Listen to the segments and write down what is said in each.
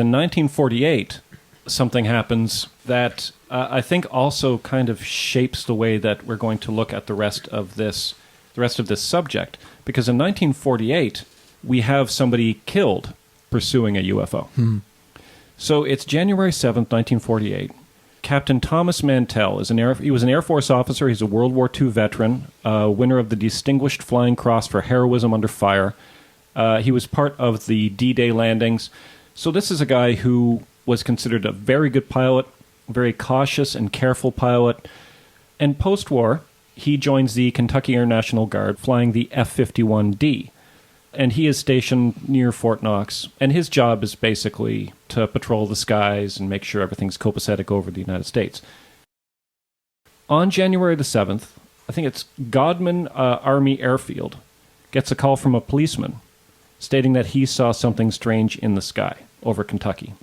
In 1948, something happens that I think also kind of shapes the way that we're going to look at the rest of this subject. Because in 1948, we have somebody killed pursuing a UFO. So it's January 7th, 1948. Captain Thomas Mantell he was an Air Force officer. He's a World War II veteran, winner of the Distinguished Flying Cross for heroism under fire. He was part of the D-Day landings. So this is a guy who was considered a very good pilot, very cautious and careful pilot. And post-war, he joins the Kentucky Air National Guard, flying the F-51D. And he is stationed near Fort Knox, and his job is basically to patrol the skies and make sure everything's copacetic over the United States. On January the 7th, I think it's Godman Army Airfield, gets a call from a policeman stating that he saw something strange in the sky over Kentucky.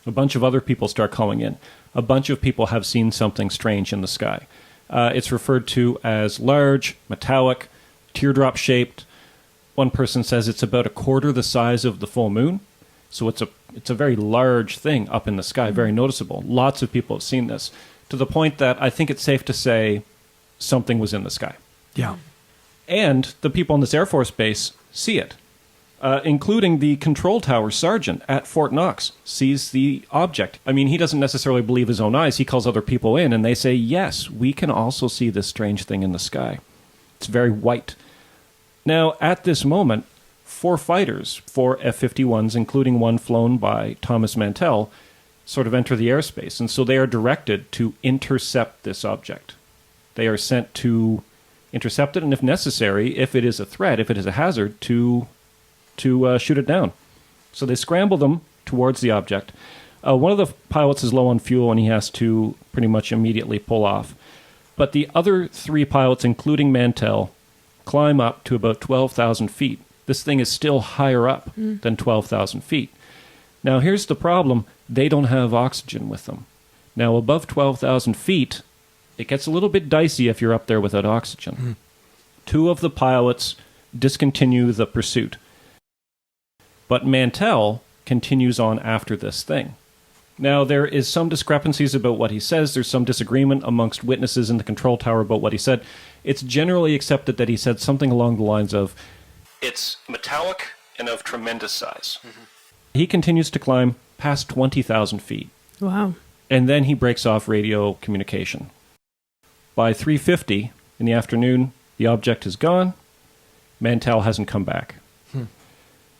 A bunch of other people start calling in. A bunch of people have seen something strange in the sky. It's referred to as large, metallic, teardrop-shaped. One person says it's about a quarter the size of the full moon. So it's a very large thing up in the sky, very noticeable. Lots of people have seen this, to the point that I think it's safe to say something was in the sky. Yeah. And the people on this Air Force base see it, including the control tower sergeant at Fort Knox sees the object. I mean, he doesn't necessarily believe his own eyes. He calls other people in, and they say, yes, we can also see this strange thing in the sky. It's very white. Now, at this moment, 4 fighters, 4 F-51s, including one flown by Thomas Mantell, sort of enter the airspace. And so they are directed to intercept this object. They are sent to intercept it, and if necessary, if it is a threat, if it is a hazard, to shoot it down. So they scramble them towards the object. One of the pilots is low on fuel, and he has to pretty much immediately pull off. But the other 3 pilots, including Mantell, climb up to about 12,000 feet. This thing is still higher up than 12,000 feet. Now, here's the problem. They don't have oxygen with them. Now, above 12,000 feet, it gets a little bit dicey if you're up there without oxygen. 2 of the pilots discontinue the pursuit. But Mantell continues on after this thing. Now, there is some discrepancies about what he says. There's some disagreement amongst witnesses in the control tower about what he said. It's generally accepted that he said something along the lines of, it's metallic and of tremendous size. He continues to climb past 20,000 feet. Wow. And then he breaks off radio communication. By 3:50 in the afternoon, the object is gone. Mantell hasn't come back.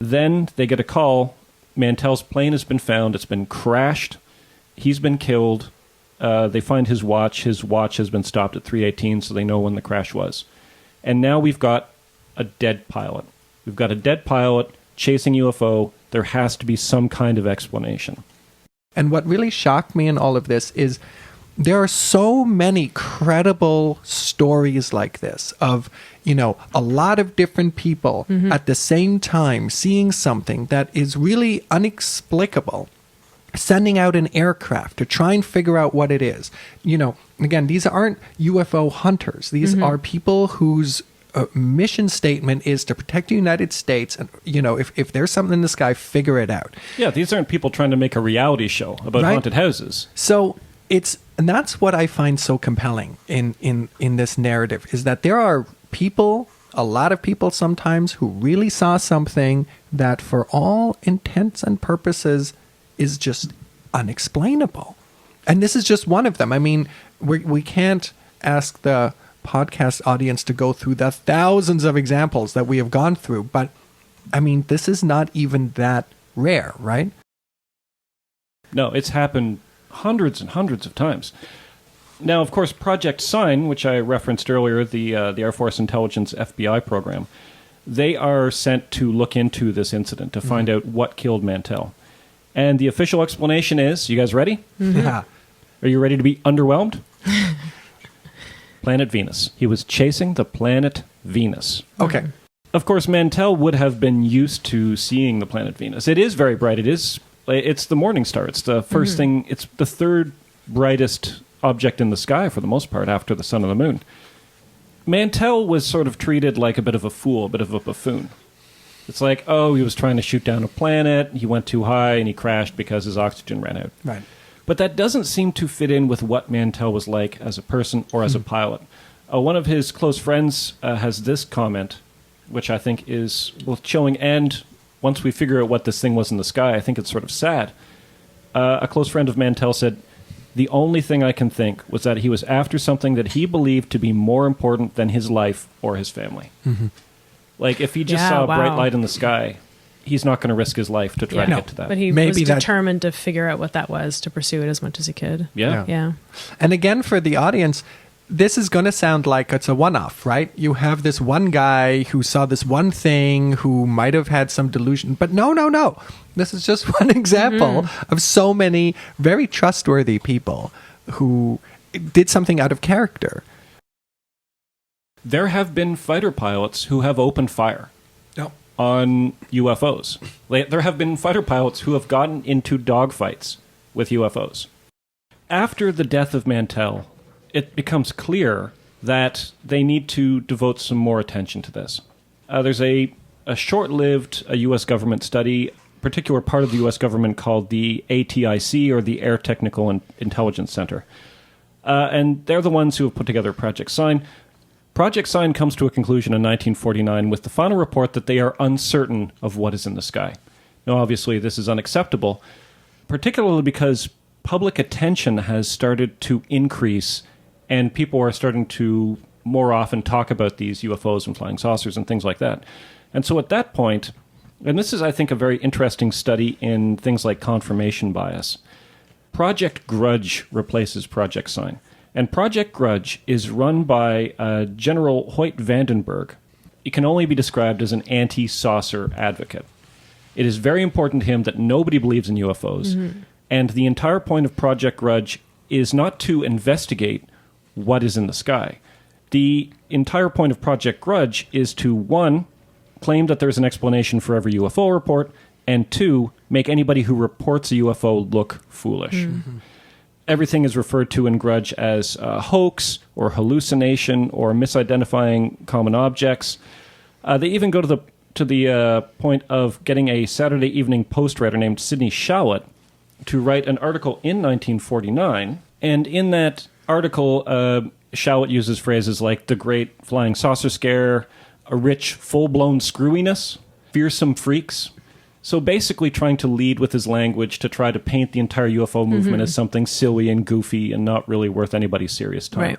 Then they get a call. Mantell's plane has been found. It's been crashed. He's been killed. They find his watch. His watch has been stopped at 3:18, so they know when the crash was. And now we've got a dead pilot. We've got a dead pilot chasing UFO. There has to be some kind of explanation. And what really shocked me in all of this is there are so many credible stories like this of, a lot of different people at the same time seeing something that is really inexplicable, sending out an aircraft to try and figure out what it is. Again, these aren't UFO hunters. These are people whose mission statement is to protect the United States. And, if there's something in the sky, figure it out. Yeah, these aren't people trying to make a reality show about haunted houses. So and that's what I find so compelling in this narrative, is that there are people, a lot of people sometimes, who really saw something that for all intents and purposes is just unexplainable. And this is just one of them. I mean, we can't ask the podcast audience to go through the thousands of examples that we have gone through, but I mean, this is not even that rare, right? No, it's happened hundreds and hundreds of times. Now, of course, Project Sign, which I referenced earlier, the Air Force Intelligence FBI program, they are sent to look into this incident to find out what killed Mantell. And the official explanation is, you guys ready? Yeah. Are you ready to be underwhelmed? Planet Venus. He was chasing the planet Venus. Okay. Of course, Mantell would have been used to seeing the planet Venus. It is very bright. It's the morning star. It's the first thing. It's the third brightest object in the sky for the most part after the sun and the moon. Mantell was sort of treated like a bit of a fool, a bit of a buffoon. It's like, oh, he was trying to shoot down a planet, he went too high, and he crashed because his oxygen ran out. Right. But that doesn't seem to fit in with what Mantell was like as a person or as a pilot. One of his close friends has this comment, which I think is both chilling and, once we figure out what this thing was in the sky, I think it's sort of sad. A close friend of Mantell said, "The only thing I can think was that he was after something that he believed to be more important than his life or his family." Mm-hmm. Like, if he just saw a bright light in the sky, he's not going to risk his life to try to get to that. But he was determined to figure out what that was, to pursue it as much as he could. Yeah. And again, for the audience, this is going to sound like it's a one-off, right? You have this one guy who saw this one thing, who might have had some delusion. But no. This is just one example of so many very trustworthy people who did something out of character. There have been fighter pilots who have opened fire on UFOs. There have been fighter pilots who have gotten into dogfights with UFOs. After the death of Mantell, it becomes clear that they need to devote some more attention to this. There's a short-lived U.S. government study, a particular part of the U.S. government called the ATIC, or the Air Technical and Intelligence Center. And they're the ones who have put together Project Sign. Project Sign comes to a conclusion in 1949 with the final report that they are uncertain of what is in the sky. Now, obviously, this is unacceptable, particularly because public attention has started to increase, and people are starting to more often talk about these UFOs and flying saucers and things like that. And so at that point, and this is, I think, a very interesting study in things like confirmation bias, Project Grudge replaces Project Sign. And Project Grudge is run by General Hoyt Vandenberg. He can only be described as an anti-saucer advocate. It is very important to him that nobody believes in UFOs, and the entire point of Project Grudge is not to investigate what is in the sky. The entire point of Project Grudge is to, 1, claim that there's an explanation for every UFO report, and 2, make anybody who reports a UFO look foolish. Mm-hmm. Everything is referred to in Grudge as hoax or hallucination or misidentifying common objects. They even go to the point of getting a Saturday Evening Post writer named Sidney Shallett to write an article in 1949. And in that article, Shallett uses phrases like the Great Flying Saucer Scare, a rich, full-blown screwiness, fearsome freaks. So basically trying to lead with his language to try to paint the entire UFO movement as something silly and goofy and not really worth anybody's serious time. Right.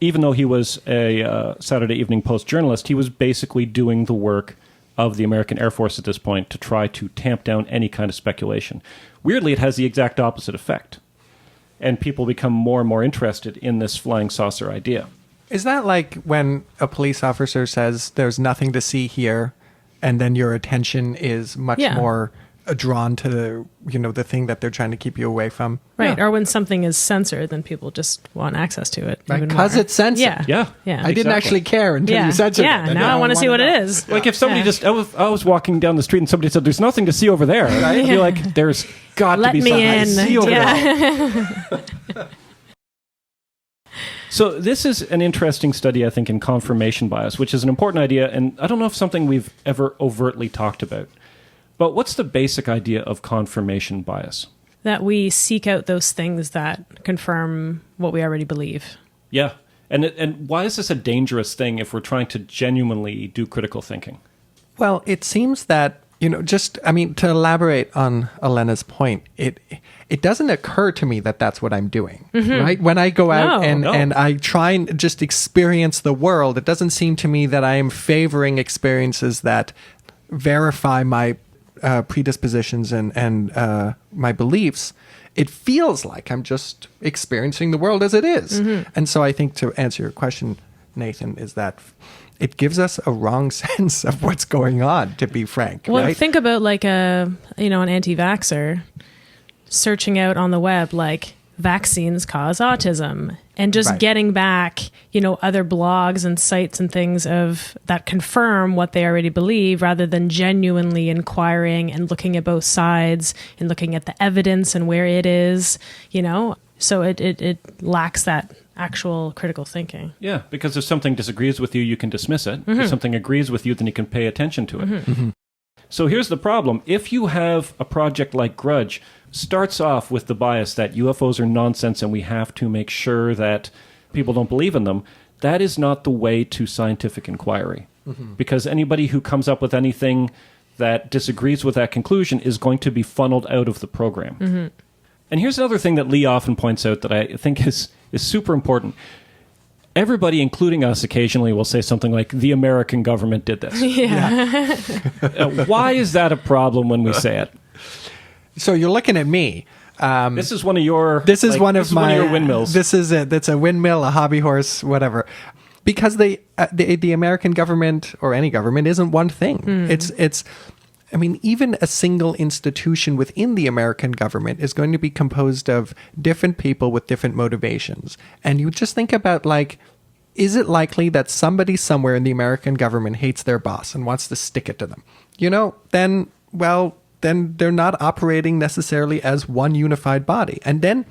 Even though he was a Saturday Evening Post journalist, he was basically doing the work of the American Air Force at this point to try to tamp down any kind of speculation. Weirdly, it has the exact opposite effect. And people become more and more interested in this flying saucer idea. Is that like when a police officer says there's nothing to see here, and then your attention is much more drawn to the thing that they're trying to keep you away from? Right. Yeah. Or when something is censored, then people just want access to it. Right, because it's censored. Yeah. I didn't actually care until you censored it. Yeah, now I want to see what it is. Like if somebody I was walking down the street and somebody said, "There's nothing to see over there." Right? I'd be like, "There's got to be something to see over there." So this is an interesting study, I think, in confirmation bias, which is an important idea, and I don't know if something we've ever overtly talked about. But what's the basic idea of confirmation bias? That we seek out those things that confirm what we already believe. Yeah. And why is this a dangerous thing if we're trying to genuinely do critical thinking? Well, it seems that, to elaborate on Alena's point, it doesn't occur to me that that's what I'm doing, right? When I go out and I try and just experience the world, it doesn't seem to me that I am favoring experiences that verify my predispositions and my beliefs. It feels like I'm just experiencing the world as it is. And so I think, to answer your question, Nathan, is that it gives us a wrong sense of what's going on, to be frank. Well, right? Think about like an anti-vaxxer searching out on the web like vaccines cause autism, and just getting back, other blogs and sites and things of that confirm what they already believe, rather than genuinely inquiring and looking at both sides and looking at the evidence and where it is, So it lacks that actual critical thinking. Yeah, because if something disagrees with you, you can dismiss it. If something agrees with you, then you can pay attention to it. So here's the problem. If you have a project like Grudge, starts off with the bias that UFOs are nonsense and we have to make sure that people don't believe in them, that is not the way to scientific inquiry. Because anybody who comes up with anything that disagrees with that conclusion is going to be funneled out of the program. And here's another thing that Lee often points out that I think is super important. Everybody, including us, occasionally will say something like, the American government did this. Why is that a problem when we say it? So you're looking at me. This is one of your... This is one of your windmills. This is it. That's a windmill, a hobby horse, whatever. Because the American government or any government isn't one thing. It's. I mean, even a single institution within the American government is going to be composed of different people with different motivations. And you just think about, like, is it likely that somebody somewhere in the American government hates their boss and wants to stick it to them? Then they're not operating necessarily as one unified body. And then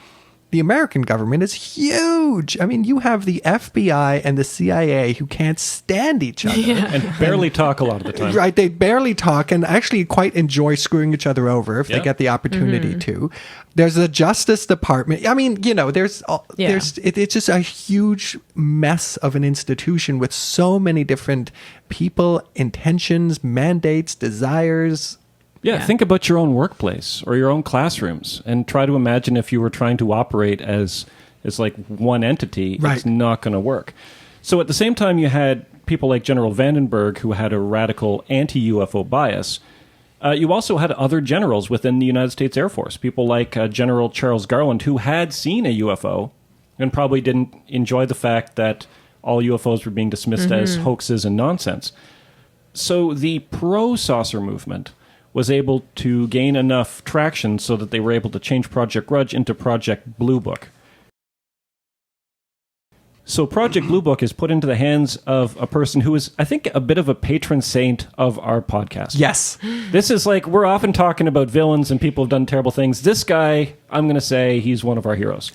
the American government is huge. I mean, you have the FBI and the CIA who can't stand each other. And barely talk a lot of the time. Right, they barely talk and actually quite enjoy screwing each other over if they get the opportunity to. There's the Justice Department. I mean, it's just a huge mess of an institution with so many different people, intentions, mandates, desires. Yeah, think about your own workplace or your own classrooms and try to imagine if you were trying to operate as like one entity, it's not going to work. So at the same time, you had people like General Vandenberg, who had a radical anti-UFO bias. You also had other generals within the United States Air Force, people like General Charles Garland, who had seen a UFO and probably didn't enjoy the fact that all UFOs were being dismissed as hoaxes and nonsense. So the pro-saucer movement was able to gain enough traction so that they were able to change Project Grudge into Project Blue Book. So Project Blue Book is put into the hands of a person who is, I think, a bit of a patron saint of our podcast. Yes. This is like, we're often talking about villains and people who've done terrible things. This guy, I'm going to say he's one of our heroes.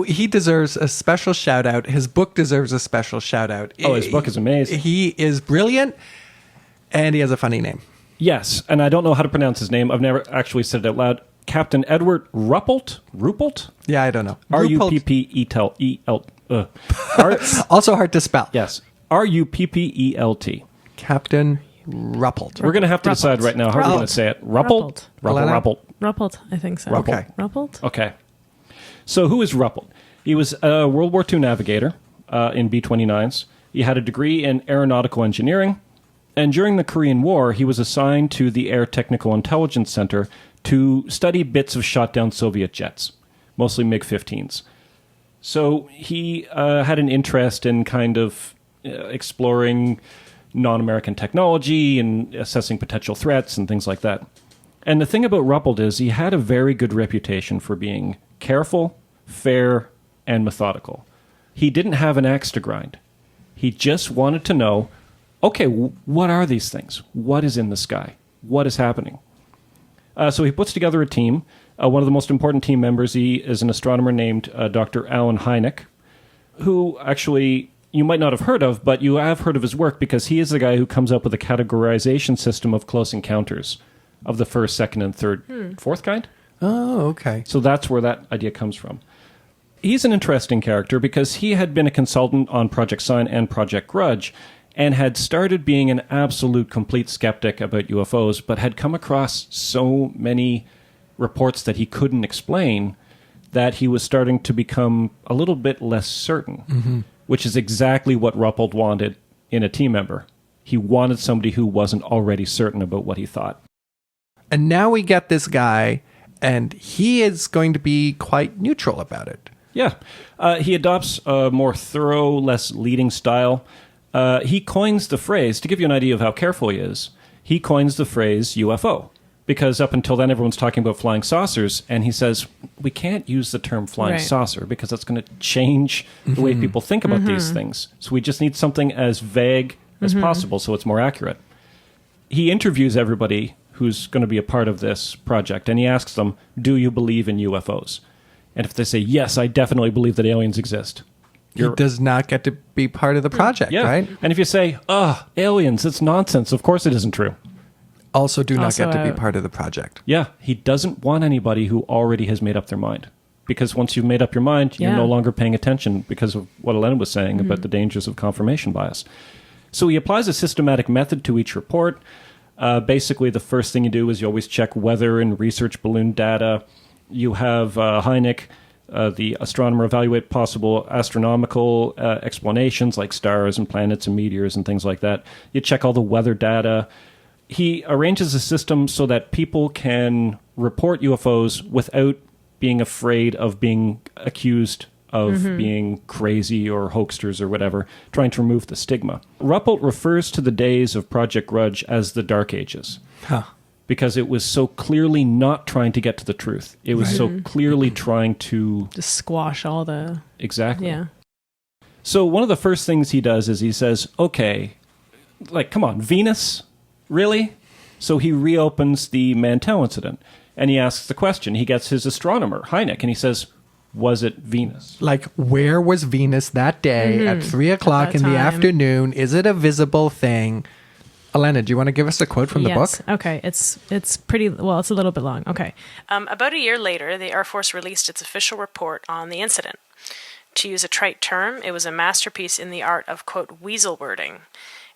He deserves a special shout out. His book deserves a special shout out. Oh, his book is amazing. He is brilliant and he has a funny name. Yes, and I don't know how to pronounce his name. I've never actually said it out loud. Captain Edward Ruppelt? Yeah, I don't know. Ruppelt. Also hard to spell. Yes. Ruppelt. Captain Ruppelt. We're going to have to decide right now how we're going to say it. Ruppelt? Ruppelt, I think so. Okay. Ruppelt? Okay. So who is Ruppelt? He was a World War II navigator in B-29s. He had a degree in aeronautical engineering. And during the Korean War, he was assigned to the Air Technical Intelligence Center to study bits of shot-down Soviet jets, mostly MiG-15s. So he had an interest in kind of exploring non-American technology and assessing potential threats and things like that. And the thing about Ruppelt is he had a very good reputation for being careful, fair, and methodical. He didn't have an axe to grind. He just wanted to know, okay, what are these things? What is in the sky? What is happening? So he puts together a team. One of the most important team members, he is an astronomer named Dr. Alan Hynek, who actually you might not have heard of, but you have heard of his work because he is the guy who comes up with a categorization system of close encounters of the first, second, and third, fourth kind. Oh, okay. So that's where that idea comes from. He's an interesting character because he had been a consultant on Project Sign and Project Grudge, and had started being an absolute complete skeptic about UFOs, but had come across so many reports that he couldn't explain that he was starting to become a little bit less certain, which is exactly what Ruppelt wanted in a team member. He wanted somebody who wasn't already certain about what he thought. And now we get this guy, and he is going to be quite neutral about it. Yeah. He adopts a more thorough, less leading style. He coins the phrase, to give you an idea of how careful he is, he coins the phrase UFO. Because up until then, everyone's talking about flying saucers, and he says, we can't use the term flying saucer because that's going to change the way people think about these things. So we just need something as vague as possible so it's more accurate. He interviews everybody who's going to be a part of this project, and he asks them, do you believe in UFOs? And if they say, yes, I definitely believe that aliens exist, he does not get to be part of the project, right? And if you say, aliens, it's nonsense, of course it isn't true. also do not Also get to be out. part of the project. Yeah, he doesn't want anybody who already has made up their mind. Because once you've made up your mind, you're Yeah. no longer paying attention because of what Alena was saying about the dangers of confirmation bias. So he applies a systematic method to each report. Basically, the first thing you do is you always check weather and research balloon data. You have Hynek, the astronomer, evaluate possible astronomical explanations like stars and planets and meteors and things like that. You check all the weather data. He arranges a system so that people can report UFOs without being afraid of being accused of being crazy or hoaxsters or whatever, trying to remove the stigma. Ruppelt refers to the days of Project Grudge as the Dark Ages. Huh. Because it was so clearly not trying to get to the truth. It was so clearly trying to... Just squash all the... Exactly. Yeah. So one of the first things he does is he says, okay, like, come on, Venus? Really? So he reopens the Mantell incident, and he asks the question. He gets his astronomer, Hynek, and he says, was it Venus? Like, where was Venus that day at 3 o'clock that in the time. afternoon? Is it a visible thing? Alena, do you want to give us a quote from the book? Okay, it's pretty, well, it's a little bit long. Okay. About a year later, the Air Force released its official report on the incident. To use a trite term, it was a masterpiece in the art of, quote, weasel wording.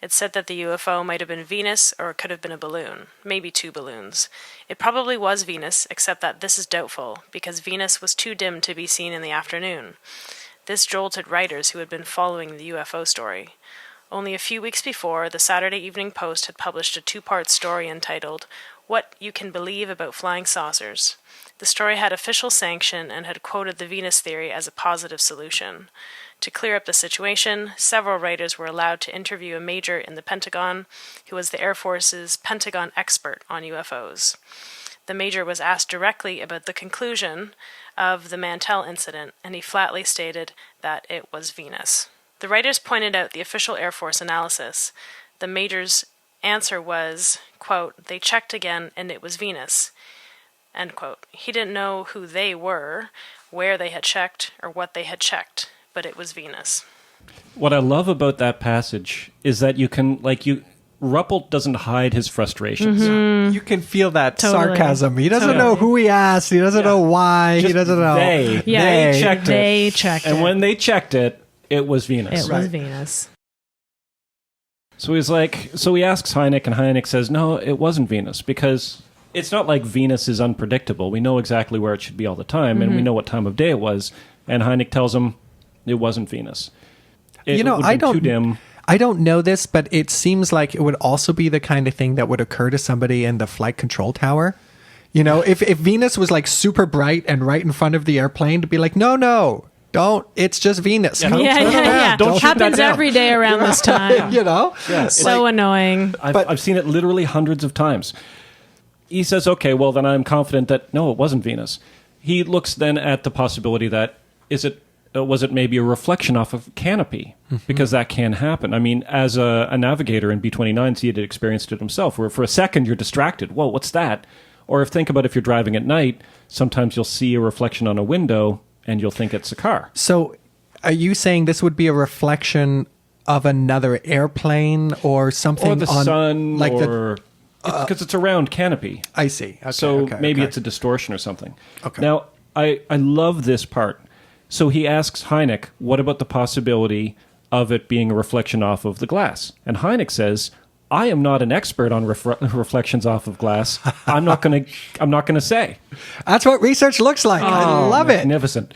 It said that the UFO might have been Venus, or it could have been a balloon, maybe 2 balloons. It probably was Venus, except that this is doubtful, because Venus was too dim to be seen in the afternoon. This jolted writers who had been following the UFO story. Only a few weeks before, the Saturday Evening Post had published a 2-part story entitled, What You Can Believe About Flying Saucers. The story had official sanction and had quoted the Venus theory as a positive solution. To clear up the situation, several writers were allowed to interview a major in the Pentagon, who was the Air Force's Pentagon expert on UFOs. The major was asked directly about the conclusion of the Mantell incident, and he flatly stated that it was Venus. The writers pointed out the official Air Force analysis. The major's answer was, quote, they checked again and it was Venus, end quote. He didn't know who they were, where they had checked, or what they had checked, but it was Venus. What I love about that passage is that you can, Ruppelt doesn't hide his frustrations. You can feel that Totally. sarcasm. He doesn't Totally. know who he asked. He doesn't know why. Just he doesn't know. They checked They it. checked And it. when they checked it, it was Venus. It was Venus. So he's like, so he asks Hynek, and Hynek says, no, it wasn't Venus, because it's not like Venus is unpredictable. We know exactly where it should be all the time, and we know what time of day it was. And Hynek tells him it wasn't Venus. It would have been too dim. I don't know this, but it seems like it would also be the kind of thing that would occur to somebody in the flight control tower. You know, if Venus was like super bright and right in front of the airplane, to be like, no, don't. It's just Venus. Yeah, Don't Yeah, turn yeah, around. yeah. Don't shoot that Happens down. every day around this time. You know? Yeah, So annoying. I've seen it literally hundreds of times. He says, okay, well, then I'm confident that, no, it wasn't Venus. He looks then at the possibility that, was it maybe a reflection off of canopy? Because that can happen. I mean, as a navigator in B-29, he had experienced it himself, where for a second you're distracted. Whoa, what's that? Or think about if you're driving at night, sometimes you'll see a reflection on a window and you'll think it's a car. So are you saying this would be a reflection of another airplane or something? Or the on, sun, like or... Because it's around canopy. I see. Okay, So okay, maybe okay. it's a distortion or something. Okay. Now, I love this part. So he asks Hynek, what about the possibility of it being a reflection off of the glass? And Hynek says, I am not an expert on reflections off of glass. I'm not going to say. That's what research looks like. I love it. Magnificent.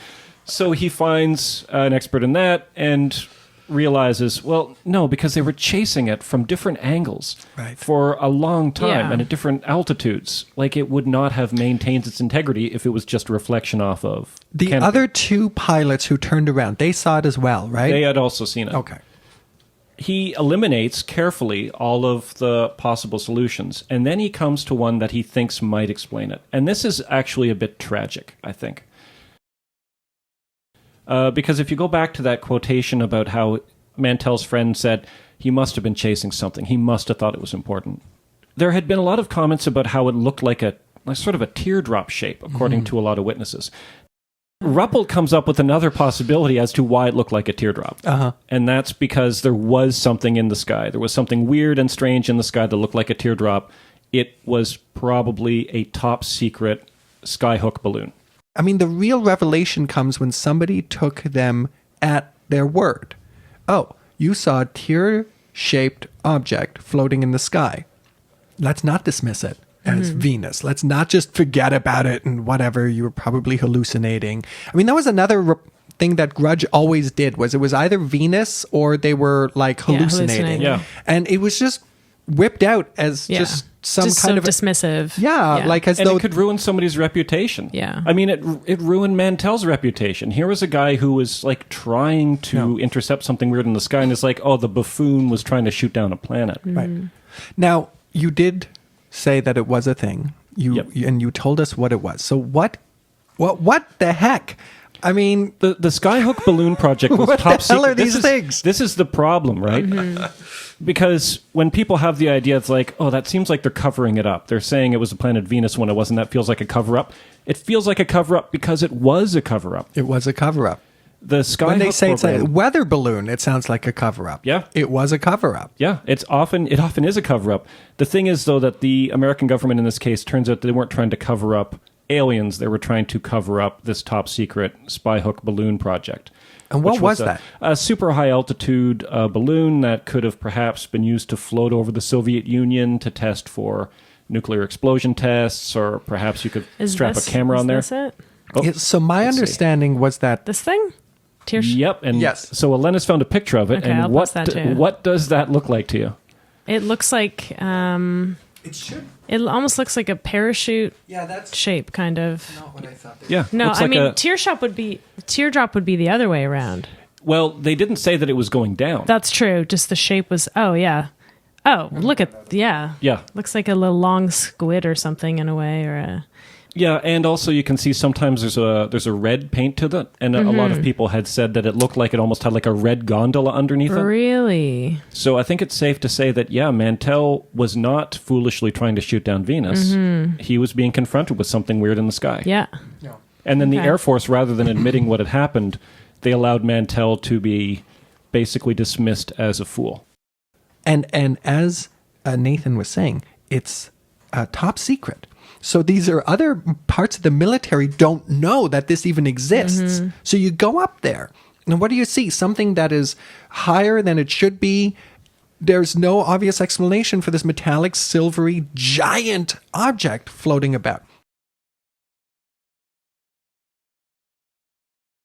So he finds an expert in that and realizes, well, no, because they were chasing it from different angles Right. for a long time Yeah. and at different altitudes. Like, it would not have maintained its integrity if it was just a reflection off of The canopy. other 2 pilots who turned around, they saw it as well, right? They had also seen it. Okay. He eliminates carefully all of the possible solutions, and then he comes to one that he thinks might explain it. And this is actually a bit tragic, I think. Because if you go back to that quotation about how Mantell's friend said he must have been chasing something, he must have thought it was important. There had been a lot of comments about how it looked like a sort of a teardrop shape, according to a lot of witnesses. Ruppelt comes up with another possibility as to why it looked like a teardrop. Uh-huh. And that's because there was something in the sky. There was something weird and strange in the sky that looked like a teardrop. it was probably a top secret skyhook balloon. I mean, the real revelation comes when somebody took them at their word. Oh, you saw a tear-shaped object floating in the sky. Let's not dismiss it as Venus. Let's not just forget about it and whatever, you were probably hallucinating. I mean, that was another thing that Grudge always did, was it was either Venus or they were like hallucinating. Yeah. And it was just whipped out as just some just kind so of dismissive. Yeah, like as And though it could ruin somebody's reputation. Yeah. I mean, it ruined Mantell's reputation. Here was a guy who was like trying to intercept something weird in the sky, and it's like, oh, the buffoon was trying to shoot down a planet. Right. Now, you did say that it was a thing. And you told us what it was. So what the heck? I mean, The Skyhook balloon project was What top the hell secret. are these things? This is the problem, right? Because when people have the idea, it's like, oh, that seems like they're covering it up. They're saying it was the planet Venus when it wasn't. That feels like a cover-up. It feels like a cover-up because it was a cover-up. it was a cover-up. The Skyhook When they say it's a program- weather balloon, it sounds like a cover-up. Yeah. It was a cover-up. Yeah, it often is a cover-up. The thing is, though, that the American government in this case turns out they weren't trying to cover up aliens. They were trying to cover up this top-secret Skyhook balloon project. And what which was that? A super high-altitude balloon that could have perhaps been used to float over the Soviet Union to test for nuclear explosion tests, or perhaps you could strap a camera on there. Is this it? Oh, So my let's see. understanding was that This thing? Yep, and Yes. so Alena's found a picture of it, Okay, and I'll post that too. what does that look like to you? It looks like it should. it almost looks like a parachute Yeah, that's shape, kind of. not what I thought. Yeah, No, looks I like mean a- teardrop would be the other way around. well, they didn't say that it was going down. That's true. Just the shape was. Oh yeah. Oh, look at Yeah. Looks like a little long squid or something in a way, or a. Yeah, and also you can see sometimes there's a red paint to that, and a lot of people had said that it looked like it almost had like a red gondola underneath it. Really? So I think it's safe to say that Mantell was not foolishly trying to shoot down Venus. He was being confronted with something weird in the sky. Yeah. And then the Okay. Air Force, rather than admitting what had happened, they allowed Mantell to be basically dismissed as a fool. And as Nathan was saying, it's top secret. So these are other parts of the military don't know that this even exists. So you go up there, and what do you see? Something that is higher than it should be. There's no obvious explanation for this metallic, silvery, giant object floating about.